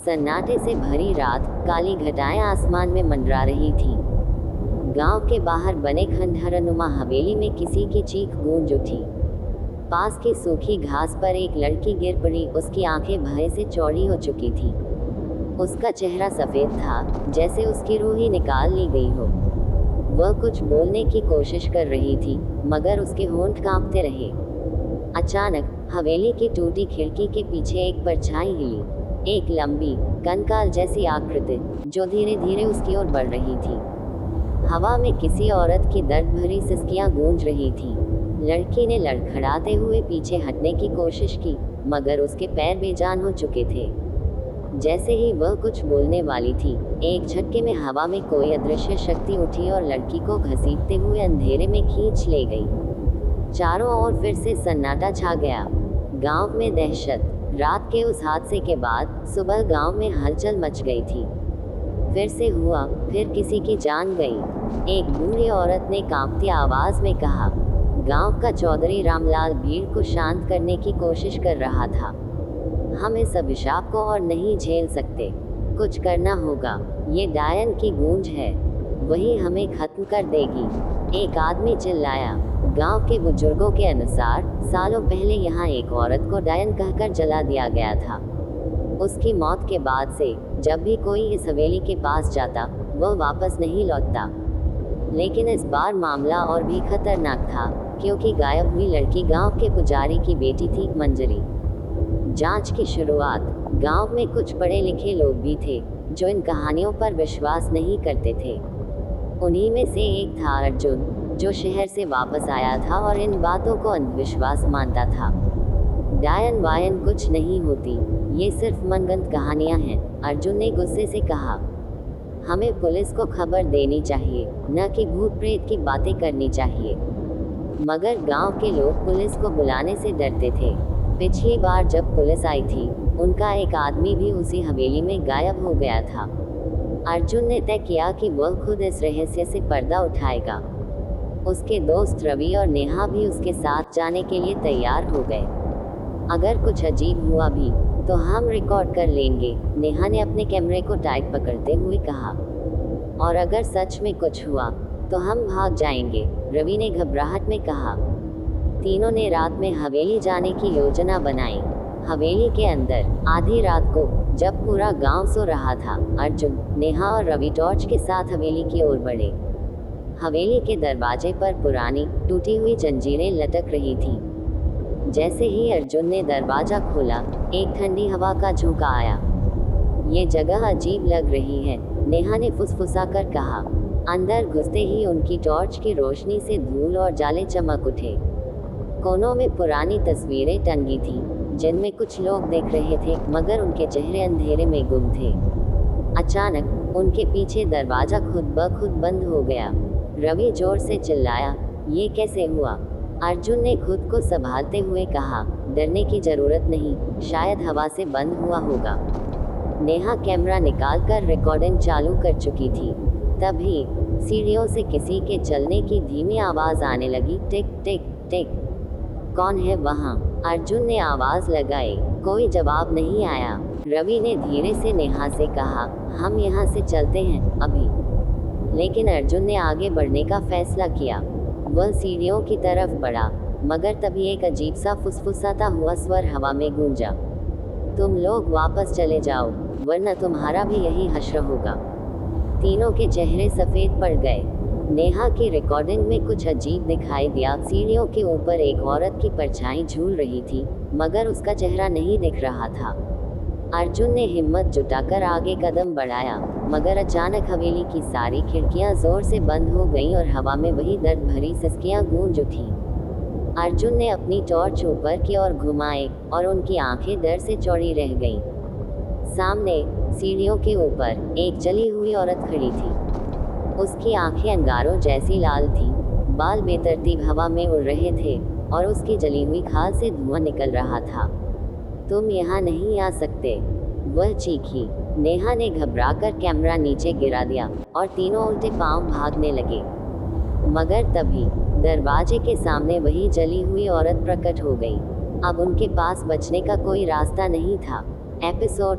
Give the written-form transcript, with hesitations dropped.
सन्नाटे से भरी रात, काली घटाएं आसमान में मंडरा रही थी। गांव के बाहर बने खंडहरनुमा हवेली में किसी की चीख गूंज उठी। पास की सूखी घास पर एक लड़की गिर पड़ी। उसकी आंखें भय से चौड़ी हो चुकी थी। उसका चेहरा सफेद था, जैसे उसकी रूह ही निकाल ली गई हो। वह कुछ बोलने की कोशिश कर रही थी, मगर उसके होंठ कांपते रहे। अचानक हवेली की टूटी खिड़की के पीछे एक परछाई हिली, एक लंबी, कंकाल जैसी आकृति, जो धीरे धीरे उसकी ओर बढ़ रही थी। हवा में किसी औरत की दर्द भरी सिसकियां गूंज रही थी। लड़की ने लड़खड़ाते हुए पीछे हटने की कोशिश की, मगर उसके पैर बेजान हो चुके थे। जैसे ही वह कुछ बोलने वाली थी, एक झटके में हवा में कोई अदृश्य शक्ति उठी और लड़की को घसीटते हुए अंधेरे में खींच ले गई। चारों ओर फिर से सन्नाटा छा गया। गांव में दहशत। रात के उस हादसे के बाद सुबह गांव में हलचल मच गई थी। फिर से हुआ, फिर किसी की जान गई। एक बूढ़ी औरत ने कांपती आवाज में कहा। गांव का चौधरी रामलाल भीड़ को शांत करने की कोशिश कर रहा था। हम इस अभिशाप को और नहीं झेल सकते। कुछ करना होगा। ये डायन की गूंज है, वही हमें खत्म कर देगी। एक आदमी चिल्लाया। गांव के बुजुर्गों के अनुसार सालों पहले यहाँ एक औरत को डायन कहकर जला दिया गया था। उसकी मौत के बाद से जब भी कोई इस हवेली के पास जाता, वह वापस नहीं लौटता। लेकिन इस बार मामला और भी खतरनाक था, क्योंकि गायब हुई लड़की गांव के पुजारी की बेटी थी, मंजरी। जांच की शुरुआत। गांव में कुछ पढ़े लिखे लोग भी थे, जो इन कहानियों पर विश्वास नहीं करते थे। उन्हीं में से एक था अर्जुन, जो शहर से वापस आया था और इन बातों को अंधविश्वास मानता था। डायन वायन कुछ नहीं होती, ये सिर्फ मनगढ़ंत कहानियां हैं, अर्जुन ने गुस्से से कहा। हमें पुलिस को खबर देनी चाहिए, न कि भूत प्रेत की बातें करनी चाहिए। मगर गांव के लोग पुलिस को बुलाने से डरते थे। पिछली बार जब पुलिस आई थी, उनका एक आदमी भी उसी हवेली में गायब हो गया था। अर्जुन ने तय किया कि वह खुद इस रहस्य से पर्दा उठाएगा। उसके दोस्त रवि और नेहा भी उसके साथ जाने के लिए तैयार हो गए। अगर कुछ अजीब हुआ भी तो हम रिकॉर्ड कर लेंगे, नेहा ने अपने कैमरे को टाइट पकड़ते हुए कहा। और अगर सच में कुछ हुआ तो हम भाग जाएंगे, रवि ने घबराहट में कहा। तीनों ने रात में हवेली जाने की योजना बनाई। हवेली के अंदर आधी रात को, जब पूरा गांव सो रहा था, अर्जुन, नेहा और रवि टॉर्च के साथ हवेली की ओर बढ़े। हवेली के दरवाजे पर पुरानी टूटी हुई जंजीरें लटक रही थी। जैसे ही अर्जुन ने दरवाजा खोला, एक ठंडी हवा का झोंका आया। ये जगह अजीब लग रही है, नेहा ने फुसफुसाकर कहा। अंदर घुसते ही उनकी टॉर्च की रोशनी से धूल और जाले चमक उठे। कोनों में पुरानी तस्वीरें टंगी थीं, जिनमें कुछ लोग देख रहे थे, मगर उनके चेहरे अंधेरे में गुम थे। अचानक उनके पीछे दरवाजा खुद ब खुद बंद हो गया। रवि जोर से चिल्लाया, ये कैसे हुआ? अर्जुन ने खुद को संभालते हुए कहा, डरने की जरूरत नहीं, शायद हवा से बंद हुआ होगा। नेहा कैमरा निकालकर रिकॉर्डिंग चालू कर चुकी थी। तभी सीढ़ियों से किसी के चलने की धीमी आवाज आने लगी, टिक टिक टिक। कौन है वहाँ? अर्जुन ने आवाज लगाई। कोई जवाब नहीं आया। रवि ने धीरे से नेहा से कहा, हम यहाँ से चलते हैं अभी। लेकिन अर्जुन ने आगे बढ़ने का फैसला किया। वह सीढ़ियों की तरफ बढ़ा, मगर तभी एक अजीब सा फुसफुसाता हुआ स्वर हवा में गूंजा। तुम लोग वापस चले जाओ, वरना तुम्हारा भी यही हश्र होगा। तीनों के चेहरे सफेद पड़ गए। नेहा की रिकॉर्डिंग में कुछ अजीब दिखाई दिया। सीढ़ियों के ऊपर एक औरत की परछाई झूल रही थी, मगर उसका चेहरा नहीं दिख रहा था। अर्जुन ने हिम्मत जुटाकर आगे कदम बढ़ाया, मगर अचानक हवेली की सारी खिड़कियां जोर से बंद हो गईं और हवा में वही दर्द भरी सिसकियां गूंज उठीं। अर्जुन ने अपनी टॉर्च ऊपर की ओर घुमाई और उनकी आंखें डर से चौड़ी रह गईं। सामने सीढ़ियों के ऊपर एक जली हुई औरत खड़ी थी। उसकी आंखें अंगारों जैसी लाल थीं, बाल बेतरतीब हवा में उड़ रहे थे और उसकी जली हुई खाल से धुआं निकल रहा था। तुम यहाँ नहीं आ सकते, वह चीखी। नेहा ने घबराकर कैमरा नीचे गिरा दिया और तीनों उल्टे पांव भागने लगे। मगर तभी दरवाजे के सामने वही जली हुई औरत प्रकट हो गई। अब उनके पास बचने का कोई रास्ता नहीं था। एपिसोड